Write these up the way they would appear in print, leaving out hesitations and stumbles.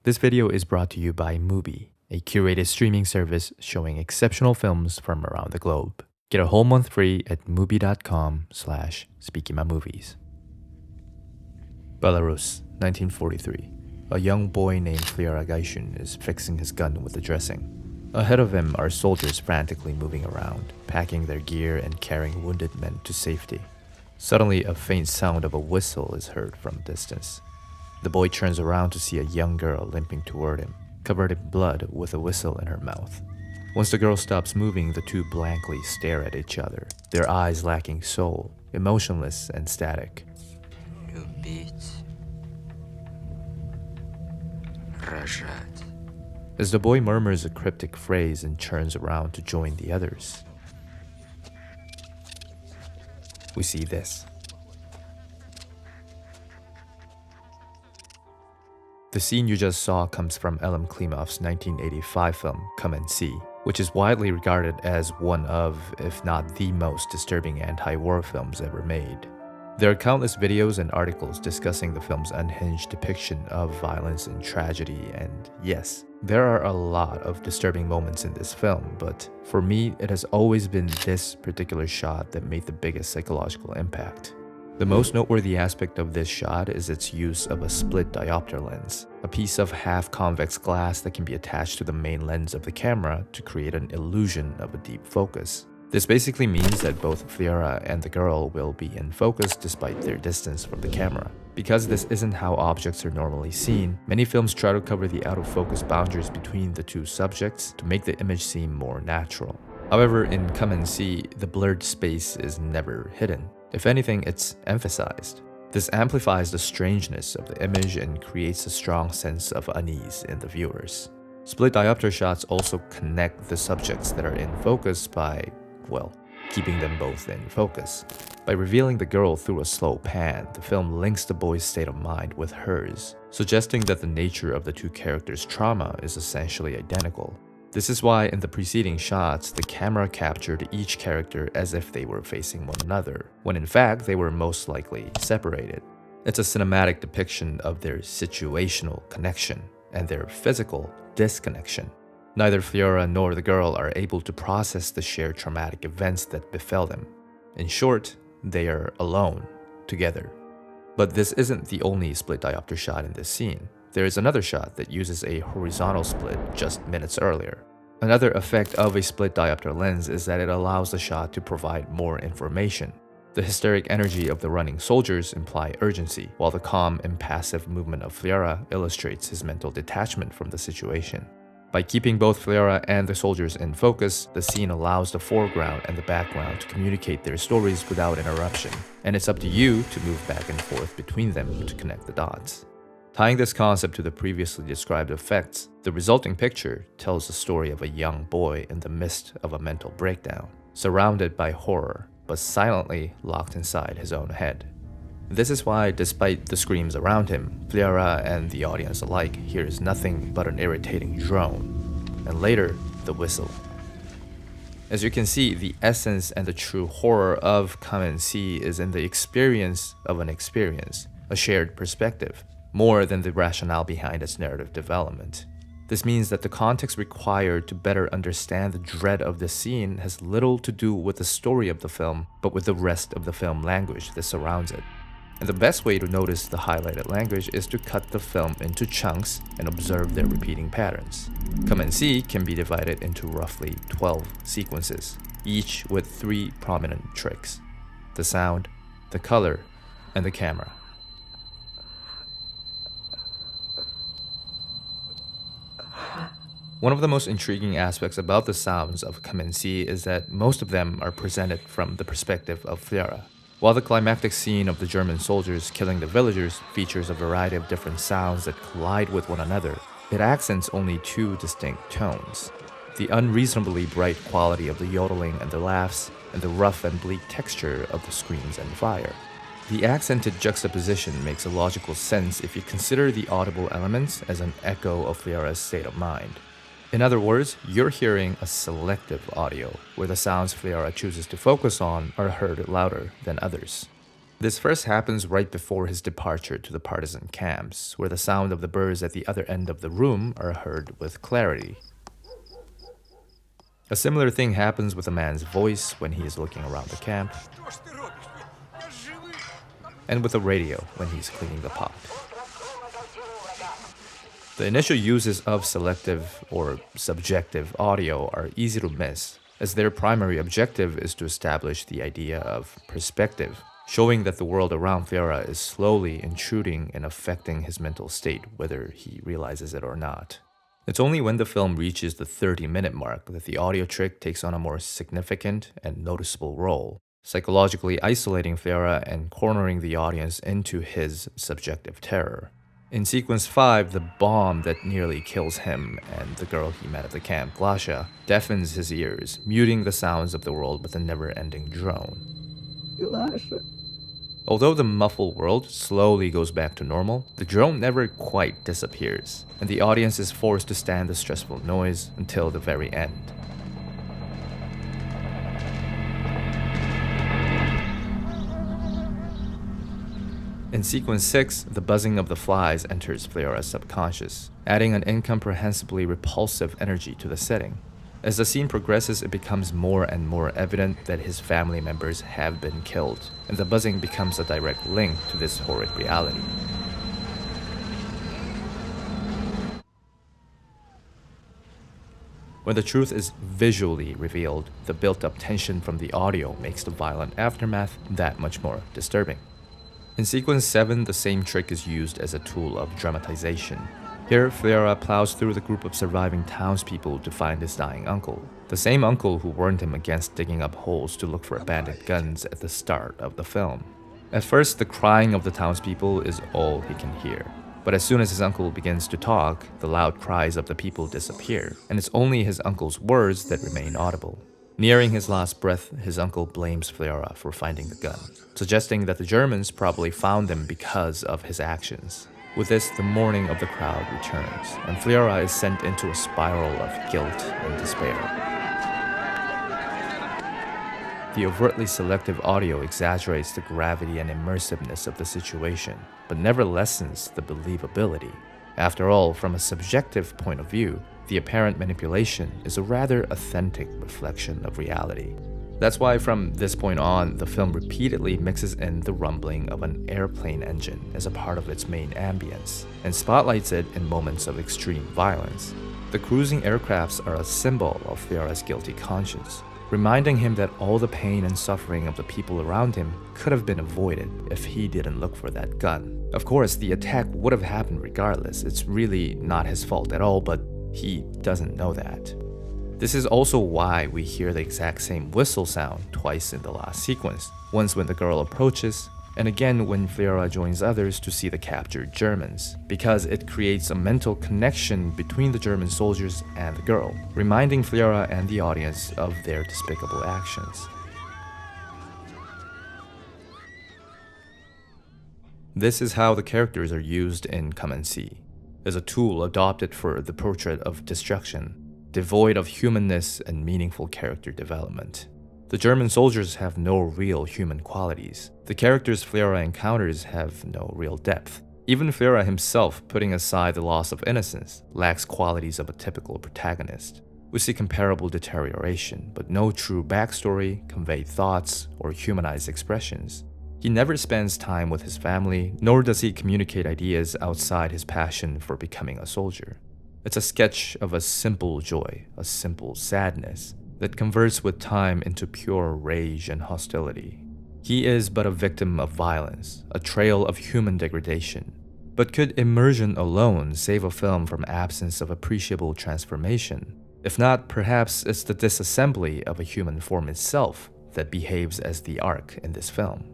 This video is brought to you by Mubi, a curated streaming service showing exceptional films from around the globe. Get a whole month free at mubi.com/speakingmovies. Belarus, 1943. A young boy named Fyodor Gaishun is fixing his gun with the dressing. Ahead of him are soldiers frantically moving around, packing their gear and carrying wounded men to safety. Suddenly, a faint sound of a whistle is heard from a distance. The boy turns around to see a young girl limping toward him, covered in blood with a whistle in her mouth. Once the girl stops moving, the two blankly stare at each other, their eyes lacking soul, emotionless and static. Любить. Рожать. As the boy murmurs a cryptic phrase and turns around to join the others, we see this. The scene you just saw comes from Elem Klimov's 1985 film Come and See, which is widely regarded as one of, if not the most disturbing anti-war films ever made. There are countless videos and articles discussing the film's unhinged depiction of violence and tragedy, and yes, there are a lot of disturbing moments in this film, but for me, it has always been this particular shot that made the biggest psychological impact. The most noteworthy aspect of this shot is its use of a split diopter lens, a piece of half-convex glass that can be attached to the main lens of the camera to create an illusion of a deep focus. This basically means that both Fyodor and the girl will be in focus despite their distance from the camera. Because this isn't how objects are normally seen, many films try to cover the out-of-focus boundaries between the two subjects to make the image seem more natural. However, in Come and See, the blurred space is never hidden. If anything, it's emphasized. This amplifies the strangeness of the image and creates a strong sense of unease in the viewers. Split diopter shots also connect the subjects that are in focus by, well, keeping them both in focus. By revealing the girl through a slow pan, the film links the boy's state of mind with hers, suggesting that the nature of the two characters' trauma is essentially identical. This is why in the preceding shots, the camera captured each character as if they were facing one another, when in fact they were most likely separated. It's a cinematic depiction of their situational connection and their physical disconnection. Neither Fyodor nor the girl are able to process the shared traumatic events that befell them. In short, they are alone, together. But this isn't the only split diopter shot in this scene. There is another shot that uses a horizontal split just minutes earlier. Another effect of a split diopter lens is that it allows the shot to provide more information. The hysteric energy of the running soldiers imply urgency, while the calm, impassive movement of Fyodor illustrates his mental detachment from the situation. By keeping both Fyodor and the soldiers in focus, the scene allows the foreground and the background to communicate their stories without interruption, and it's up to you to move back and forth between them to connect the dots. Tying this concept to the previously described effects, the resulting picture tells the story of a young boy in the midst of a mental breakdown, surrounded by horror, but silently locked inside his own head. This is why, despite the screams around him, Fyodor and the audience alike hears nothing but an irritating drone, and later, the whistle. As you can see, the essence and the true horror of Come and See is in the experience of an experience, a shared perspective, more than the rationale behind its narrative development. This means that the context required to better understand the dread of the scene has little to do with the story of the film, but with the rest of the film language that surrounds it. And the best way to notice the highlighted language is to cut the film into chunks and observe their repeating patterns. Come and See can be divided into roughly 12 sequences, each with 3 prominent tricks: the sound, the color, and the camera. One of the most intriguing aspects about the sounds of Come and See is that most of them are presented from the perspective of Fyodor. While the climactic scene of the German soldiers killing the villagers features a variety of different sounds that collide with one another, it accents only 2 distinct tones: the unreasonably bright quality of the yodeling and the laughs, and the rough and bleak texture of the screams and fire. The accented juxtaposition makes a logical sense if you consider the audible elements as an echo of Fyodor's state of mind. In other words, you're hearing a selective audio, where the sounds Fyodor chooses to focus on are heard louder than others. This first happens right before his departure to the partisan camps, where the sound of the birds at the other end of the room are heard with clarity. A similar thing happens with a man's voice when he is looking around the camp, and with a radio when he's cleaning the pot. The initial uses of selective or subjective audio are easy to miss, as their primary objective is to establish the idea of perspective, showing that the world around Fiora is slowly intruding and affecting his mental state, whether he realizes it or not. It's only when the film reaches the 30-minute mark that the audio trick takes on a more significant and noticeable role, psychologically isolating Fiora and cornering the audience into his subjective terror. In sequence 5, the bomb that nearly kills him and the girl he met at the camp, Glasha, deafens his ears, muting the sounds of the world with a never-ending drone. Although the muffled world slowly goes back to normal, the drone never quite disappears, and the audience is forced to stand the stressful noise until the very end. In sequence 6, the buzzing of the flies enters Fleora's subconscious, adding an incomprehensibly repulsive energy to the setting. As the scene progresses, it becomes more and more evident that his family members have been killed, and the buzzing becomes a direct link to this horrid reality. When the truth is visually revealed, the built-up tension from the audio makes the violent aftermath that much more disturbing. In sequence 7, the same trick is used as a tool of dramatization. Here, Fleora plows through the group of surviving townspeople to find his dying uncle, the same uncle who warned him against digging up holes to look for abandoned guns at the start of the film. At first, the crying of the townspeople is all he can hear. But as soon as his uncle begins to talk, the loud cries of the people disappear, and it's only his uncle's words that remain audible. Nearing his last breath, his uncle blames Fleora for finding the gun, suggesting that the Germans probably found them because of his actions. With this, the mourning of the crowd returns, and Fleora is sent into a spiral of guilt and despair. The overtly selective audio exaggerates the gravity and immersiveness of the situation, but never lessens the believability. After all, from a subjective point of view, the apparent manipulation is a rather authentic reflection of reality. That's why from this point on, the film repeatedly mixes in the rumbling of an airplane engine as a part of its main ambience, and spotlights it in moments of extreme violence. The cruising aircrafts are a symbol of Fleora's guilty conscience, reminding him that all the pain and suffering of the people around him could have been avoided if he didn't look for that gun. Of course, the attack would have happened regardless. It's really not his fault at all, but he doesn't know that. This is also why we hear the exact same whistle sound twice in the last sequence, once when the girl approaches, and again when Fleora joins others to see the captured Germans, because it creates a mental connection between the German soldiers and the girl, reminding Fleora and the audience of their despicable actions. This is how the characters are used in Come and See, as a tool adopted for the portrait of destruction, devoid of humanness and meaningful character development. The German soldiers have no real human qualities. The characters Fleora encounters have no real depth. Even Fleora himself, putting aside the loss of innocence, lacks qualities of a typical protagonist. We see comparable deterioration, but no true backstory, conveyed thoughts, or humanized expressions. He never spends time with his family, nor does he communicate ideas outside his passion for becoming a soldier. It's a sketch of a simple joy, a simple sadness, that converts with time into pure rage and hostility. He is but a victim of violence, a trail of human degradation. But could immersion alone save a film from absence of appreciable transformation? If not, perhaps it's the disassembly of a human form itself that behaves as the arc in this film.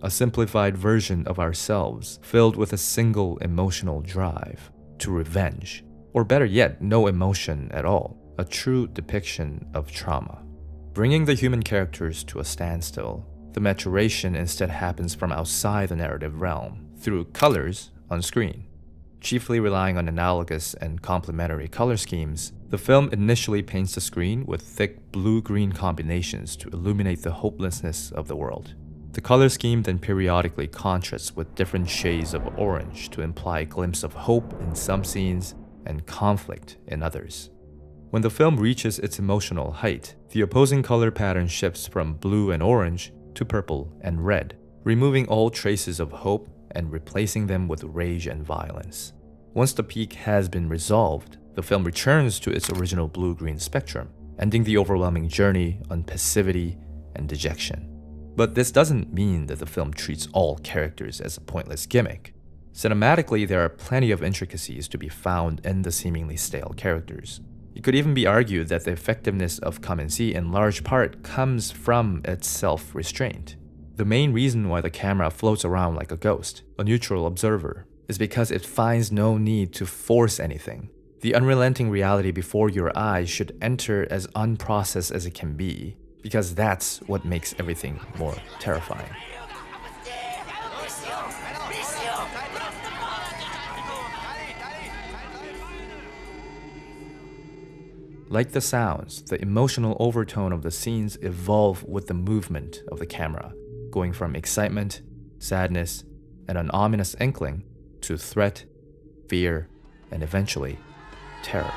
A simplified version of ourselves filled with a single emotional drive to revenge, or better yet, no emotion at all, a true depiction of trauma. Bringing the human characters to a standstill, the maturation instead happens from outside the narrative realm, through colors on screen. Chiefly relying on analogous and complementary color schemes, the film initially paints the screen with thick blue-green combinations to illuminate the hopelessness of the world. The color scheme then periodically contrasts with different shades of orange to imply a glimpse of hope in some scenes and conflict in others. When the film reaches its emotional height, the opposing color pattern shifts from blue and orange to purple and red, removing all traces of hope and replacing them with rage and violence. Once the peak has been resolved, the film returns to its original blue-green spectrum, ending the overwhelming journey on passivity and dejection. But this doesn't mean that the film treats all characters as a pointless gimmick. Cinematically, there are plenty of intricacies to be found in the seemingly stale characters. It could even be argued that the effectiveness of Come and See in large part comes from its self-restraint. The main reason why the camera floats around like a ghost, a neutral observer, is because it finds no need to force anything. The unrelenting reality before your eyes should enter as unprocessed as it can be, because that's what makes everything more terrifying. Like the sounds, the emotional overtone of the scenes evolve with the movement of the camera, going from excitement, sadness, and an ominous inkling to threat, fear, and eventually, terror.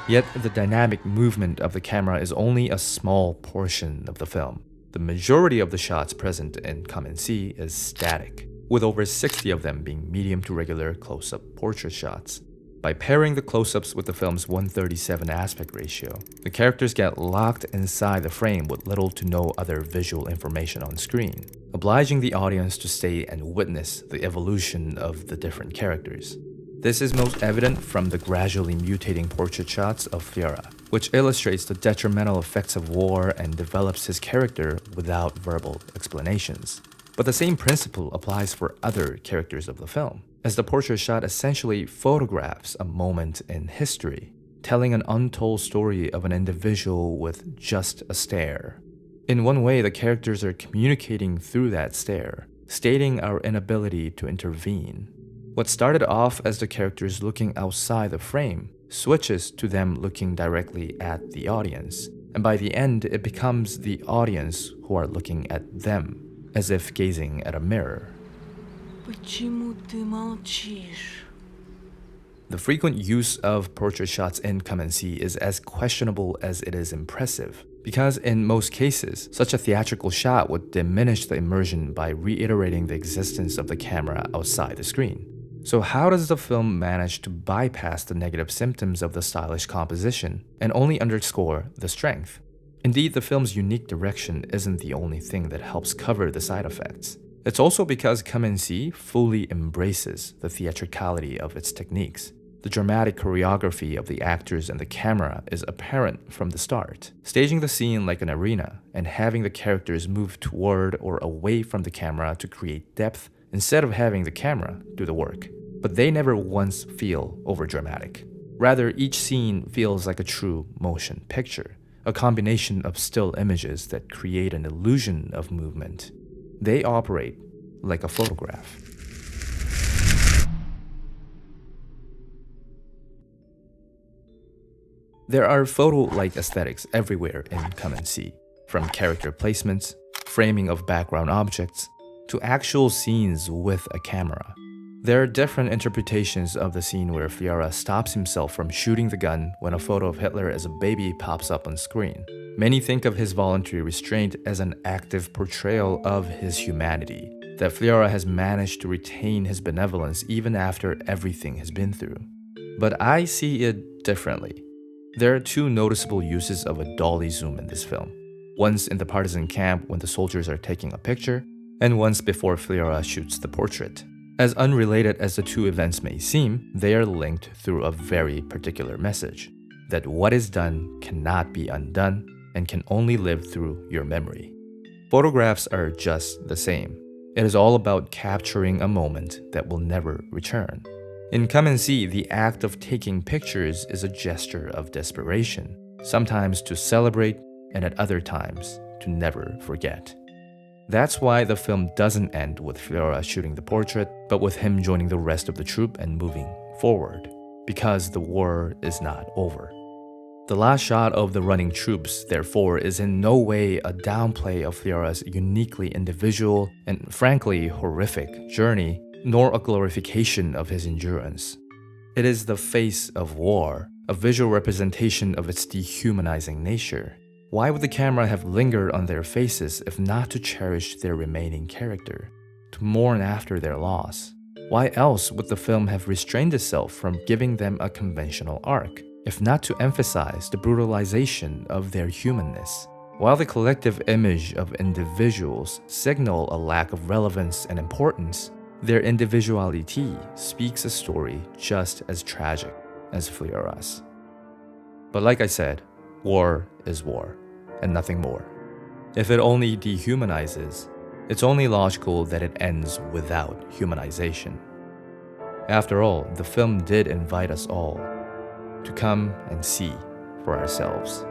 Yet the dynamic movement of the camera is only a small portion of the film. The majority of the shots present in Come and See is static, with over 60 of them being medium to regular close-up portrait shots. By pairing the close-ups with the film's 1:37 aspect ratio, the characters get locked inside the frame with little to no other visual information on screen, obliging the audience to stay and witness the evolution of the different characters. This is most evident from the gradually mutating portrait shots of Fiora, which illustrates the detrimental effects of war and develops his character without verbal explanations. But the same principle applies for other characters of the film, as the portrait shot essentially photographs a moment in history, telling an untold story of an individual with just a stare. In one way, the characters are communicating through that stare, stating our inability to intervene. What started off as the characters looking outside the frame switches to them looking directly at the audience, and by the end it becomes the audience who are looking at them, as if gazing at a mirror. Почему ты молчишь? The frequent use of portrait shots in Come and See is as questionable as it is impressive, because in most cases, such a theatrical shot would diminish the immersion by reiterating the existence of the camera outside the screen. So how does the film manage to bypass the negative symptoms of the stylish composition and only underscore the strength? Indeed, the film's unique direction isn't the only thing that helps cover the side effects. It's also because Come and See fully embraces the theatricality of its techniques. The dramatic choreography of the actors and the camera is apparent from the start, staging the scene like an arena and having the characters move toward or away from the camera to create depth instead of having the camera do the work. But they never once feel overdramatic. Rather, each scene feels like a true motion picture, a combination of still images that create an illusion of movement. They operate like a photograph. There are photo-like aesthetics everywhere in Come and See, from character placements, framing of background objects, to actual scenes with a camera. There are different interpretations of the scene where Fiora stops himself from shooting the gun when a photo of Hitler as a baby pops up on screen. Many think of his voluntary restraint as an active portrayal of his humanity, that Fiora has managed to retain his benevolence even after everything has been through. But I see it differently. There are two noticeable uses of a dolly zoom in this film. Once in the partisan camp when the soldiers are taking a picture, and once before Fiora shoots the portrait. As unrelated as the two events may seem, they are linked through a very particular message, that what is done cannot be undone and can only live through your memory. Photographs are just the same. It is all about capturing a moment that will never return. In Come and See, the act of taking pictures is a gesture of desperation, sometimes to celebrate and at other times to never forget. That's why the film doesn't end with Fiora shooting the portrait, but with him joining the rest of the troop and moving forward, because the war is not over. The last shot of the running troops, therefore, is in no way a downplay of Fiera's uniquely individual and frankly horrific journey, nor a glorification of his endurance. It is the face of war, a visual representation of its dehumanizing nature. Why would the camera have lingered on their faces if not to cherish their remaining character, to mourn after their loss? Why else would the film have restrained itself from giving them a conventional arc, if not to emphasize the brutalization of their humanness? While the collective image of individuals signal a lack of relevance and importance, their individuality speaks a story just as tragic as Fiera's. But like I said, war is war, and nothing more. If it only dehumanizes, it's only logical that it ends without humanization. After all, the film did invite us all to come and see for ourselves.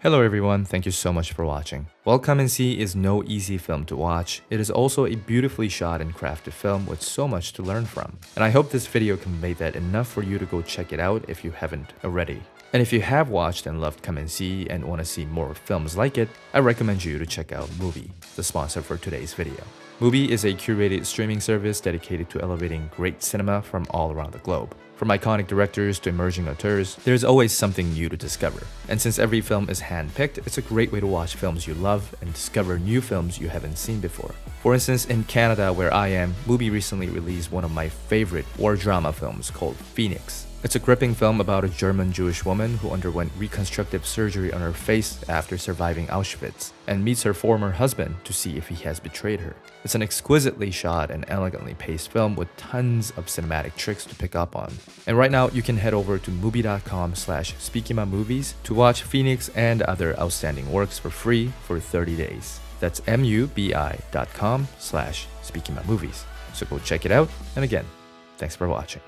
Hello everyone, thank you so much for watching. While Come and See is no easy film to watch, it is also a beautifully shot and crafted film with so much to learn from. And I hope this video conveyed that enough for you to go check it out if you haven't already. And if you have watched and loved Come and See and want to see more films like it, I recommend you to check out Mubi, the sponsor for today's video. Mubi is a curated streaming service dedicated to elevating great cinema from all around the globe. From iconic directors to emerging auteurs, there's always something new to discover. And since every film is hand-picked, it's a great way to watch films you love and discover new films you haven't seen before. For instance, in Canada, where I am, Mubi recently released one of my favorite war drama films called Phoenix. It's a gripping film about a German Jewish woman who underwent reconstructive surgery on her face after surviving Auschwitz and meets her former husband to see if he has betrayed her. It's an exquisitely shot and elegantly paced film with tons of cinematic tricks to pick up on. And right now, you can head over to mubi.com/SpeakingAboutMovies to watch Phoenix and other outstanding works for free for 30 days. That's mubi.com/SpeakingAboutMovies. So go check it out, and again, thanks for watching.